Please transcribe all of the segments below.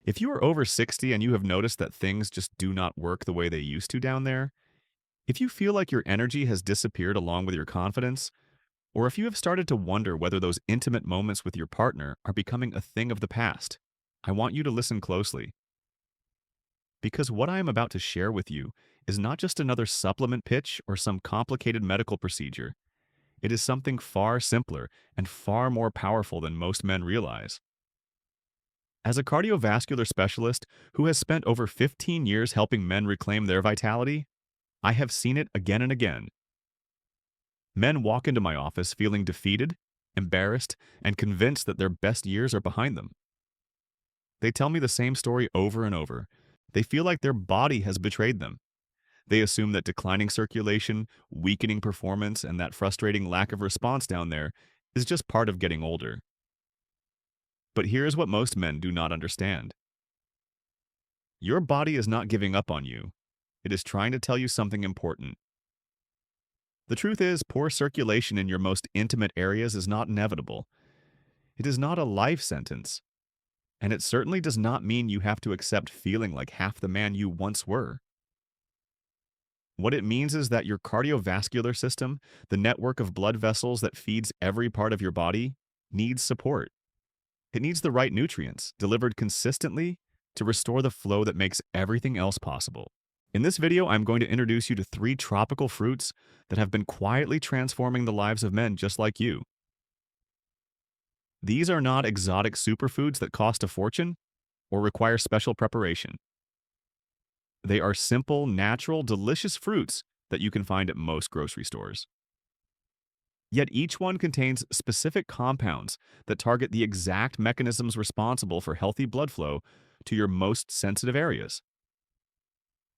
If you are over 60 and you have noticed that things just do not work the way they used to down there, if you feel like your energy has disappeared along with your confidence, or if you have started to wonder whether those intimate moments with your partner are becoming a thing of the past, I want you to listen closely. Because what I am about to share with you is not just another supplement pitch or some complicated medical procedure. It is something far simpler and far more powerful than most men realize. As a cardiovascular specialist who has spent over 15 years helping men reclaim their vitality, I have seen it again and again. Men walk into my office feeling defeated, embarrassed, and convinced that their best years are behind them. They tell me the same story over and over. They feel like their body has betrayed them. They assume that declining circulation, weakening performance, and that frustrating lack of response down there is just part of getting older. But here's what most men do not understand. Your body is not giving up on you. It is trying to tell you something important. The truth is, poor circulation in your most intimate areas is not inevitable. It is not a life sentence. And it certainly does not mean you have to accept feeling like half the man you once were. What it means is that your cardiovascular system, the network of blood vessels that feeds every part of your body, needs support. It needs the right nutrients, delivered consistently, to restore the flow that makes everything else possible. In this video, I'm going to introduce you to 3 tropical fruits that have been quietly transforming the lives of men just like you. These are not exotic superfoods that cost a fortune or require special preparation. They are simple, natural, delicious fruits that you can find at most grocery stores. Yet each one contains specific compounds that target the exact mechanisms responsible for healthy blood flow to your most sensitive areas.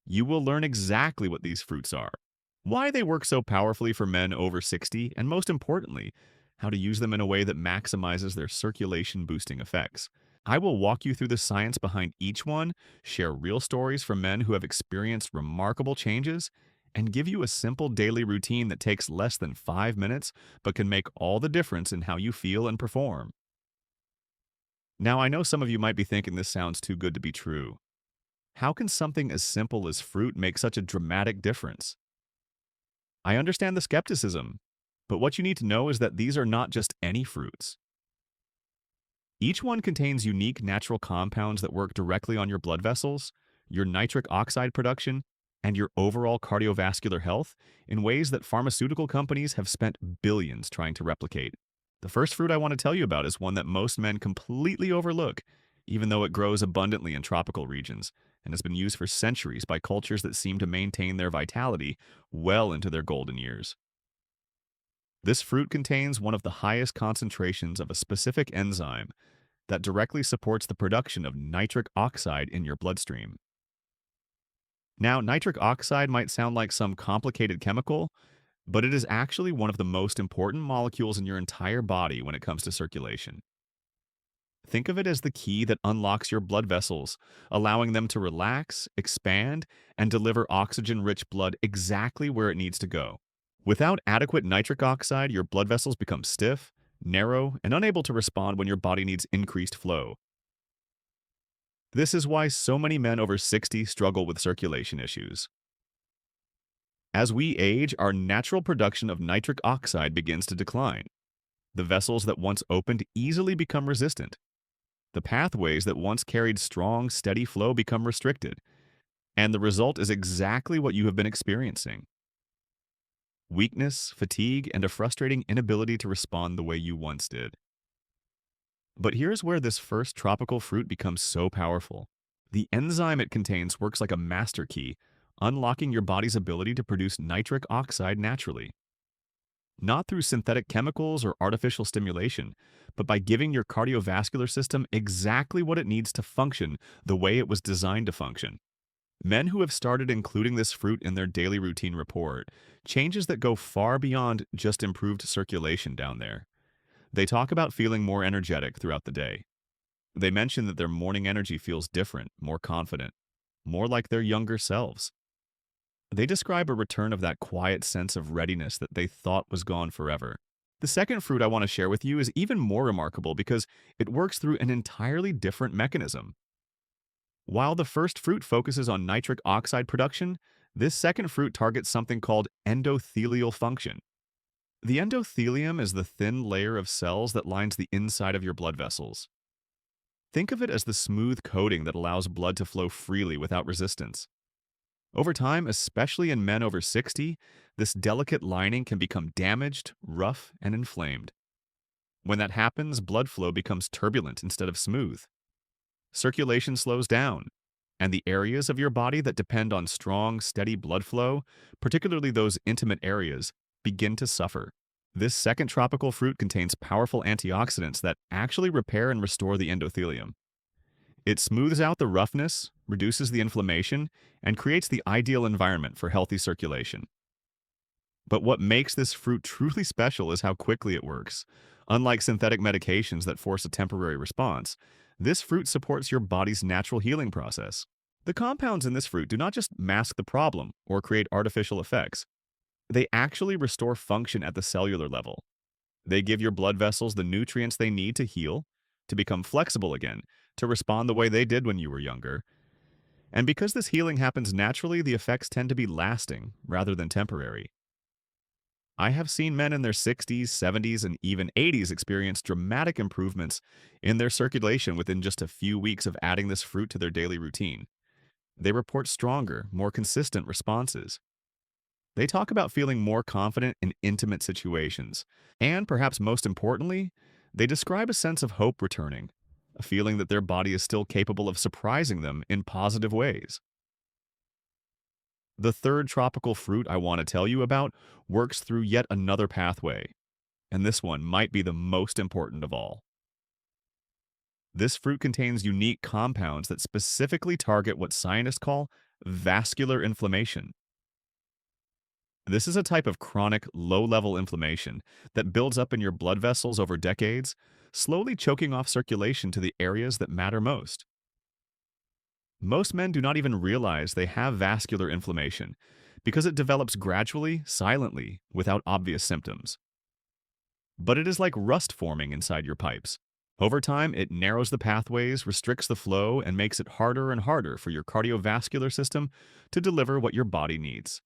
You will learn exactly what these fruits are, why they work so powerfully for men over 60, and most importantly, how to use them in a way that maximizes their circulation-boosting effects. I will walk you through the science behind each one, share real stories from men who have experienced remarkable changes, and give you a simple daily routine that takes less than 5 minutes but can make all the difference in how you feel and perform. Now, I know some of you might be thinking this sounds too good to be true. How can something as simple as fruit make such a dramatic difference? I understand the skepticism, but what you need to know is that these are not just any fruits. Each one contains unique natural compounds that work directly on your blood vessels, your nitric oxide production, and your overall cardiovascular health in ways that pharmaceutical companies have spent billions trying to replicate. The first fruit I want to tell you about is one that most men completely overlook, even though it grows abundantly in tropical regions and has been used for centuries by cultures that seem to maintain their vitality well into their golden years. This fruit contains one of the highest concentrations of a specific enzyme that directly supports the production of nitric oxide in your bloodstream. Now, nitric oxide might sound like some complicated chemical, but it is actually one of the most important molecules in your entire body when it comes to circulation. Think of it as the key that unlocks your blood vessels, allowing them to relax, expand, and deliver oxygen-rich blood exactly where it needs to go. Without adequate nitric oxide, your blood vessels become stiff, narrow, and unable to respond when your body needs increased flow. This is why so many men over 60 struggle with circulation issues. As we age, our natural production of nitric oxide begins to decline. The vessels that once opened easily become resistant. The pathways that once carried strong, steady flow become restricted. And the result is exactly what you have been experiencing: weakness, fatigue, and a frustrating inability to respond the way you once did. But here's where this first tropical fruit becomes so powerful. The enzyme it contains works like a master key, unlocking your body's ability to produce nitric oxide naturally. Not through synthetic chemicals or artificial stimulation, but by giving your cardiovascular system exactly what it needs to function the way it was designed to function. Men who have started including this fruit in their daily routine report changes that go far beyond just improved circulation down there. They talk about feeling more energetic throughout the day. They mention that their morning energy feels different, more confident, more like their younger selves. They describe a return of that quiet sense of readiness that they thought was gone forever. The second fruit I want to share with you is even more remarkable because it works through an entirely different mechanism. While the first fruit focuses on nitric oxide production, this second fruit targets something called endothelial function. The endothelium is the thin layer of cells that lines the inside of your blood vessels. Think of it as the smooth coating that allows blood to flow freely without resistance. Over time, especially in men over 60, this delicate lining can become damaged, rough, and inflamed. When that happens, blood flow becomes turbulent instead of smooth. Circulation slows down, and the areas of your body that depend on strong, steady blood flow, particularly those intimate areas, begin to suffer. This second tropical fruit contains powerful antioxidants that actually repair and restore the endothelium. It smooths out the roughness, reduces the inflammation, and creates the ideal environment for healthy circulation. But what makes this fruit truly special is how quickly it works. Unlike synthetic medications that force a temporary response, this fruit supports your body's natural healing process. The compounds in this fruit do not just mask the problem or create artificial effects. They actually restore function at the cellular level. They give your blood vessels the nutrients they need to heal, to become flexible again, to respond the way they did when you were younger. And because this healing happens naturally, the effects tend to be lasting rather than temporary. I have seen men in their 60s, 70s, and even 80s experience dramatic improvements in their circulation within just a few weeks of adding this fruit to their daily routine. They report stronger, more consistent responses. They talk about feeling more confident in intimate situations. And perhaps most importantly, they describe a sense of hope returning, a feeling that their body is still capable of surprising them in positive ways. The third tropical fruit I want to tell you about works through yet another pathway, and this one might be the most important of all. This fruit contains unique compounds that specifically target what scientists call vascular inflammation. This is a type of chronic, low-level inflammation that builds up in your blood vessels over decades, slowly choking off circulation to the areas that matter most. Most men do not even realize they have vascular inflammation because it develops gradually, silently, without obvious symptoms. But it is like rust forming inside your pipes. Over time, it narrows the pathways, restricts the flow, and makes it harder and harder for your cardiovascular system to deliver what your body needs.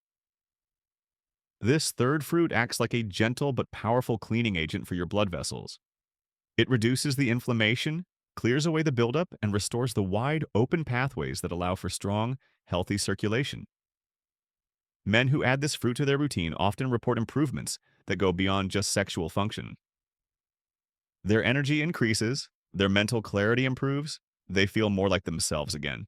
This third fruit acts like a gentle but powerful cleaning agent for your blood vessels. It reduces the inflammation, clears away the buildup, and restores the wide, open pathways that allow for strong, healthy circulation. Men who add this fruit to their routine often report improvements that go beyond just sexual function. Their energy increases, their mental clarity improves, they feel more like themselves again.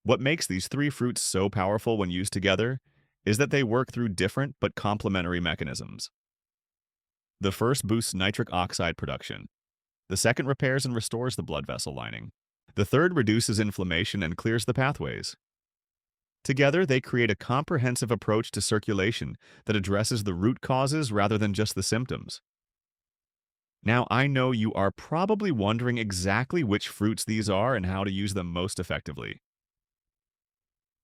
What makes these three fruits so powerful when used together is that they work through different but complementary mechanisms. The first boosts nitric oxide production. The second repairs and restores the blood vessel lining. The third reduces inflammation and clears the pathways. Together, they create a comprehensive approach to circulation that addresses the root causes rather than just the symptoms. Now, I know you are probably wondering exactly which fruits these are and how to use them most effectively.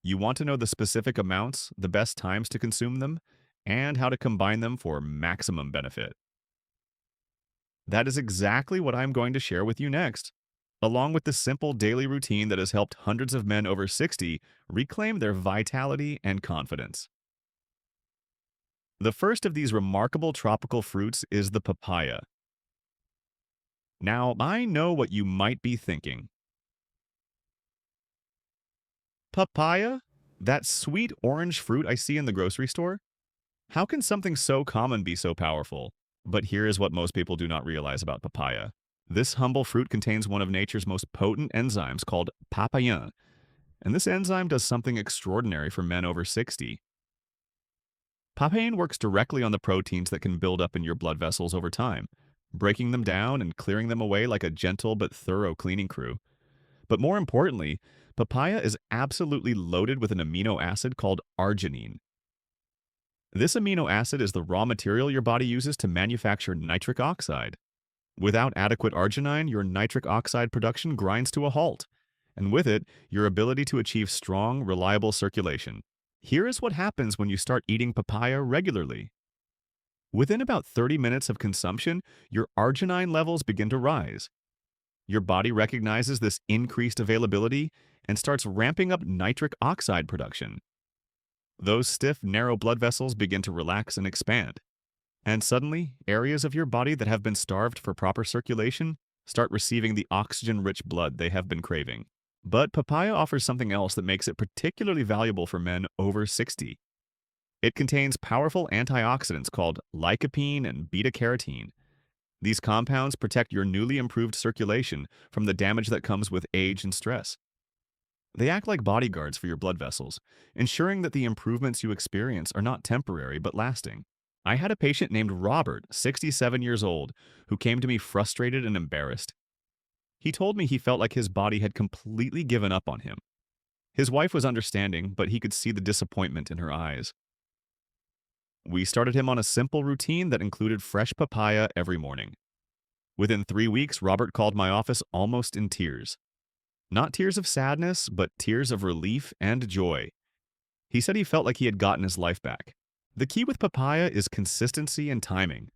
You want to know the specific amounts, the best times to consume them, and how to combine them for maximum benefit. That is exactly what I'm going to share with you next, along with the simple daily routine that has helped hundreds of men over 60 reclaim their vitality and confidence. The first of these remarkable tropical fruits is the papaya. Now, I know what you might be thinking. Papaya? That sweet orange fruit I see in the grocery store? How can something so common be so powerful? But here is what most people do not realize about papaya. This humble fruit contains one of nature's most potent enzymes called papain, and this enzyme does something extraordinary for men over 60. Papain works directly on the proteins that can build up in your blood vessels over time, breaking them down and clearing them away like a gentle but thorough cleaning crew. But more importantly, papaya is absolutely loaded with an amino acid called arginine. This amino acid is the raw material your body uses to manufacture nitric oxide. Without adequate arginine, your nitric oxide production grinds to a halt, and with it, your ability to achieve strong, reliable circulation. Here is what happens when you start eating papaya regularly. Within about 30 minutes of consumption, your arginine levels begin to rise. Your body recognizes this increased availability and starts ramping up nitric oxide production. Those stiff, narrow blood vessels begin to relax and expand. And suddenly, areas of your body that have been starved for proper circulation start receiving the oxygen-rich blood they have been craving. But papaya offers something else that makes it particularly valuable for men over 60. It contains powerful antioxidants called lycopene and beta-carotene. These compounds protect your newly improved circulation from the damage that comes with age and stress. They act like bodyguards for your blood vessels, ensuring that the improvements you experience are not temporary but lasting. I had a patient named Robert, 67 years old, who came to me frustrated and embarrassed. He told me he felt like his body had completely given up on him. His wife was understanding, but he could see the disappointment in her eyes. We started him on a simple routine that included fresh papaya every morning. Within 3 weeks, Robert called my office almost in tears. Not tears of sadness, but tears of relief and joy. He said he felt like he had gotten his life back. The key with papaya is consistency and timing.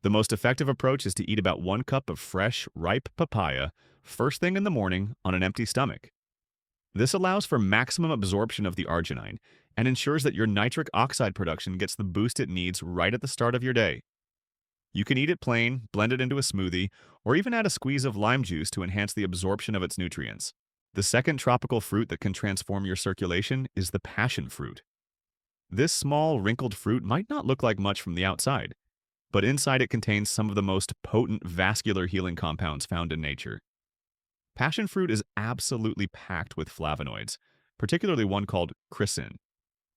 The most effective approach is to eat about 1 cup of fresh, ripe papaya first thing in the morning on an empty stomach. This allows for maximum absorption of the arginine and ensures that your nitric oxide production gets the boost it needs right at the start of your day. You can eat it plain, blend it into a smoothie, or even add a squeeze of lime juice to enhance the absorption of its nutrients. The second tropical fruit that can transform your circulation is the passion fruit. This small, wrinkled fruit might not look like much from the outside, but inside it contains some of the most potent vascular healing compounds found in nature. Passion fruit is absolutely packed with flavonoids, particularly one called chrysin,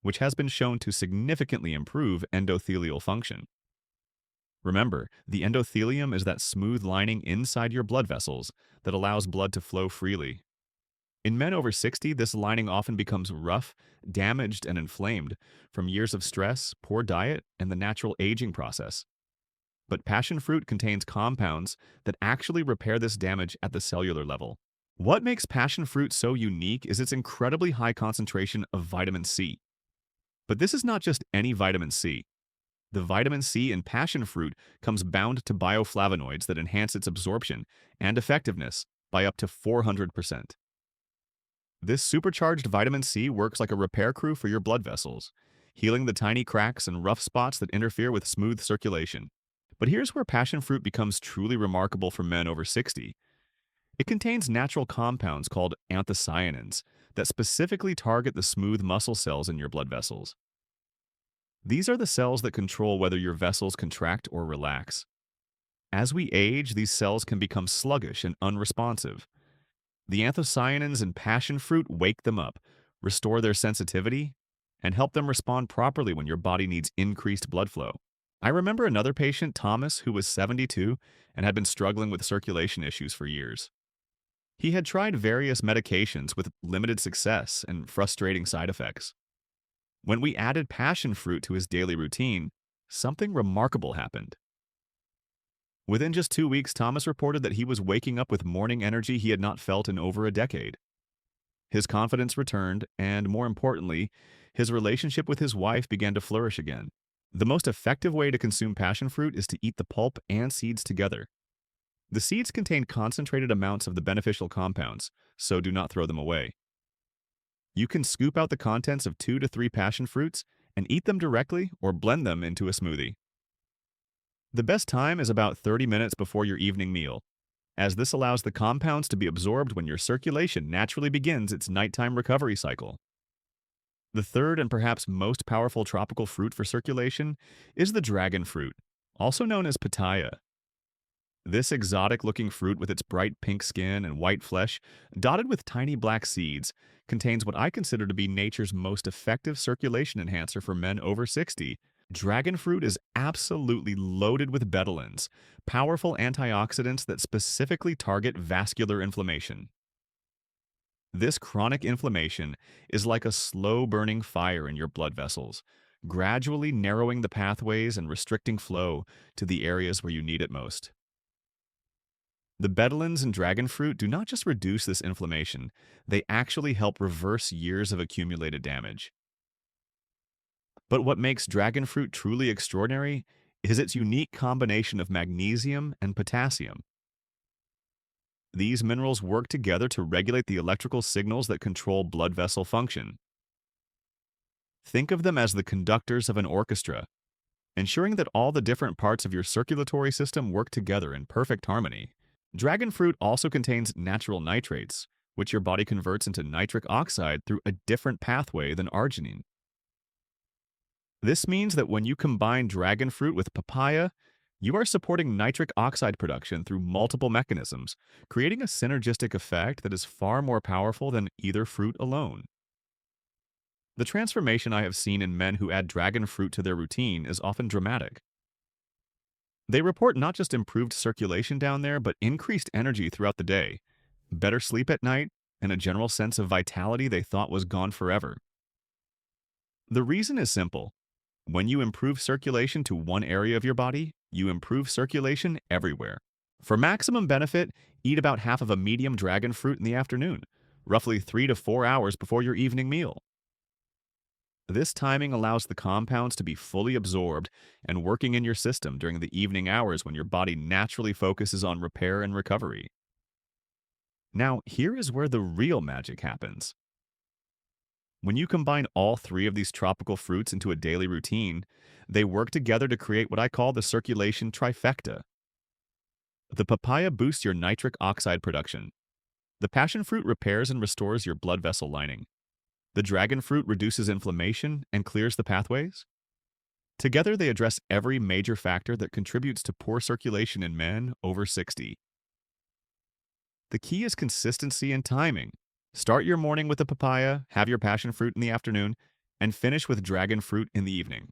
which has been shown to significantly improve endothelial function. Remember, the endothelium is that smooth lining inside your blood vessels that allows blood to flow freely. In men over 60, this lining often becomes rough, damaged, and inflamed from years of stress, poor diet, and the natural aging process. But passion fruit contains compounds that actually repair this damage at the cellular level. What makes passion fruit so unique is its incredibly high concentration of vitamin C. But this is not just any vitamin C. The vitamin C in passion fruit comes bound to bioflavonoids that enhance its absorption and effectiveness by up to 400%. This supercharged vitamin C works like a repair crew for your blood vessels, healing the tiny cracks and rough spots that interfere with smooth circulation. But here's where passion fruit becomes truly remarkable for men over 60. It contains natural compounds called anthocyanins that specifically target the smooth muscle cells in your blood vessels. These are the cells that control whether your vessels contract or relax. As we age, these cells can become sluggish and unresponsive. The anthocyanins in passion fruit wake them up, restore their sensitivity, and help them respond properly when your body needs increased blood flow. I remember another patient, Thomas, who was 72 and had been struggling with circulation issues for years. He had tried various medications with limited success and frustrating side effects. When we added passion fruit to his daily routine, something remarkable happened. Within just 2 weeks, Thomas reported that he was waking up with morning energy he had not felt in over a decade. His confidence returned, and more importantly, his relationship with his wife began to flourish again. The most effective way to consume passion fruit is to eat the pulp and seeds together. The seeds contain concentrated amounts of the beneficial compounds, so do not throw them away. You can scoop out the contents of 2 to 3 passion fruits and eat them directly or blend them into a smoothie. The best time is about 30 minutes before your evening meal, as this allows the compounds to be absorbed when your circulation naturally begins its nighttime recovery cycle. The third and perhaps most powerful tropical fruit for circulation is the dragon fruit, also known as pitaya. This exotic-looking fruit with its bright pink skin and white flesh, dotted with tiny black seeds, contains what I consider to be nature's most effective circulation enhancer for men over 60. Dragon fruit is absolutely loaded with betalains, powerful antioxidants that specifically target vascular inflammation. This chronic inflammation is like a slow-burning fire in your blood vessels, gradually narrowing the pathways and restricting flow to the areas where you need it most. The betalains in dragon fruit do not just reduce this inflammation, they actually help reverse years of accumulated damage. But what makes dragon fruit truly extraordinary is its unique combination of magnesium and potassium. These minerals work together to regulate the electrical signals that control blood vessel function. Think of them as the conductors of an orchestra, ensuring that all the different parts of your circulatory system work together in perfect harmony. Dragon fruit also contains natural nitrates, which your body converts into nitric oxide through a different pathway than arginine. This means that when you combine dragon fruit with papaya, you are supporting nitric oxide production through multiple mechanisms, creating a synergistic effect that is far more powerful than either fruit alone. The transformation I have seen in men who add dragon fruit to their routine is often dramatic. They report not just improved circulation down there, but increased energy throughout the day, better sleep at night, and a general sense of vitality they thought was gone forever. The reason is simple. When you improve circulation to one area of your body, you improve circulation everywhere. For maximum benefit, eat about half of a medium dragon fruit in the afternoon, roughly 3 to 4 hours before your evening meal. This timing allows the compounds to be fully absorbed and working in your system during the evening hours when your body naturally focuses on repair and recovery. Now, here is where the real magic happens. When you combine all three of these tropical fruits into a daily routine, they work together to create what I call the circulation trifecta. The papaya boosts your nitric oxide production. The passion fruit repairs and restores your blood vessel lining. The dragon fruit reduces inflammation and clears the pathways. Together, they address every major factor that contributes to poor circulation in men over 60. The key is consistency and timing. Start your morning with a papaya, have your passion fruit in the afternoon, and finish with dragon fruit in the evening.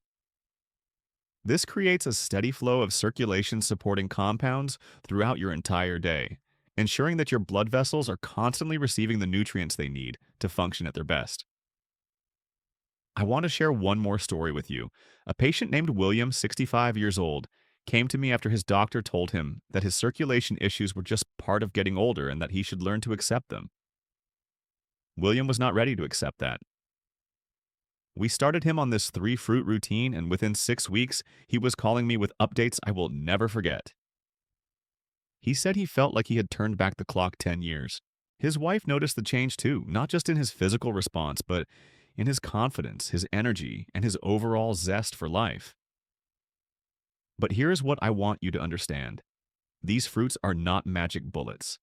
This creates a steady flow of circulation-supporting compounds throughout your entire day, ensuring that your blood vessels are constantly receiving the nutrients they need to function at their best. I want to share one more story with you. A patient named William, 65 years old, came to me after his doctor told him that his circulation issues were just part of getting older and that he should learn to accept them. William was not ready to accept that. We started him on this 3-fruit routine, and within 6 weeks, he was calling me with updates I will never forget. He said he felt like he had turned back the clock 10 years. His wife noticed the change too, not just in his physical response, but in his confidence, his energy, and his overall zest for life. But here's what I want you to understand. These fruits are not magic bullets.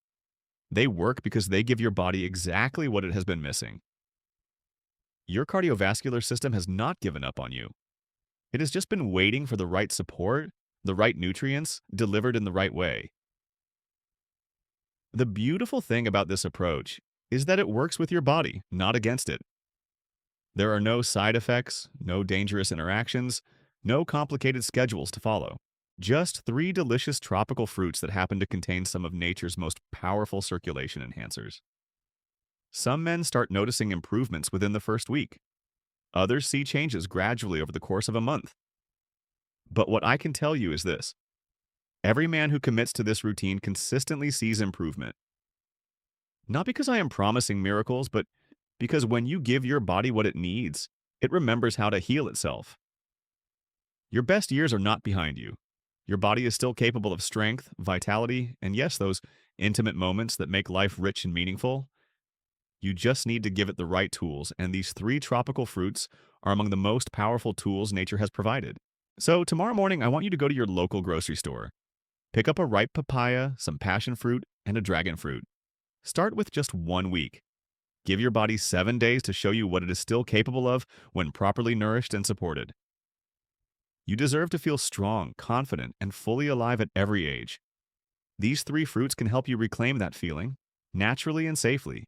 They work because they give your body exactly what it has been missing. Your cardiovascular system has not given up on you. It has just been waiting for the right support, the right nutrients, delivered in the right way. The beautiful thing about this approach is that it works with your body, not against it. There are no side effects, no dangerous interactions, no complicated schedules to follow. Just 3 delicious tropical fruits that happen to contain some of nature's most powerful circulation enhancers. Some men start noticing improvements within the first week. Others see changes gradually over the course of a month. But what I can tell you is this. Every man who commits to this routine consistently sees improvement. Not because I am promising miracles, but because when you give your body what it needs, it remembers how to heal itself. Your best years are not behind you. Your body is still capable of strength, vitality, and yes, those intimate moments that make life rich and meaningful. You just need to give it the right tools, and these 3 tropical fruits are among the most powerful tools nature has provided. So tomorrow morning, I want you to go to your local grocery store. Pick up a ripe papaya, some passion fruit, and a dragon fruit. Start with just 1 week. Give your body 7 days to show you what it is still capable of when properly nourished and supported. You deserve to feel strong, confident, and fully alive at every age. These 3 fruits can help you reclaim that feeling, naturally and safely.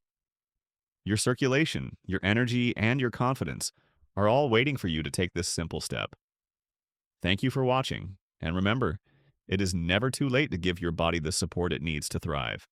Your circulation, your energy, and your confidence are all waiting for you to take this simple step. Thank you for watching, and remember, it is never too late to give your body the support it needs to thrive.